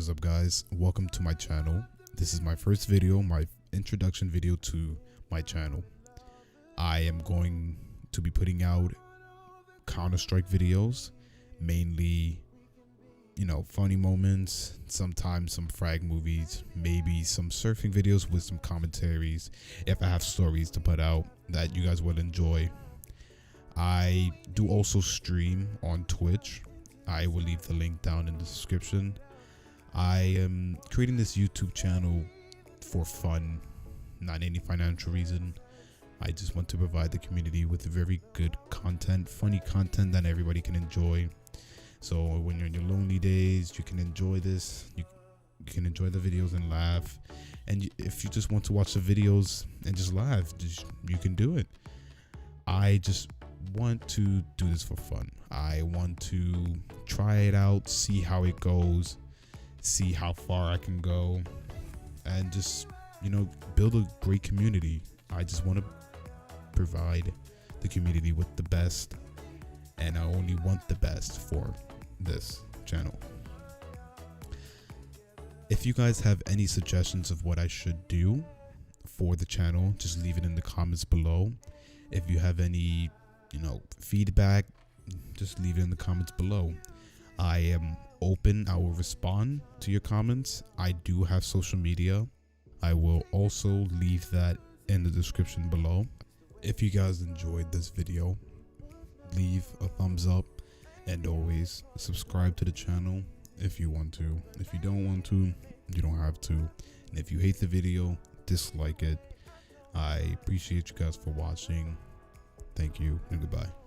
is up, guys? Welcome to my channel. This is my first video, my introduction video to my channel. I am going to be putting out Counter-Strike videos, mainly, funny moments, sometimes some frag movies, maybe some surfing videos with some commentaries if I have stories to put out that you guys will enjoy. I do also stream on Twitch. I will leave the link down in the description. I am creating this YouTube channel for fun, not any financial reason. I just want to provide the community with very good content, funny content that everybody can enjoy. So when you're in your lonely days, you can enjoy this. You can enjoy the videos and laugh. And if you just want to watch the videos and just laugh, you can do it. I just want to do this for fun. I want to try it out, see how it goes, see how far I can go, and just build a great community. I just want to provide the community with the best, and I only want the best for this channel. If you guys have any suggestions of what I should do for the channel, just leave it in the comments below. If you have any feedback, just leave it in the comments below. I am open. I will respond to your comments. I do have social media. I will also leave that in the description below. If you guys enjoyed this video, leave a thumbs up and always subscribe to the channel if you want to. If you don't want to, you don't have to. And if you hate the video, dislike it. I appreciate you guys for watching. Thank you and goodbye.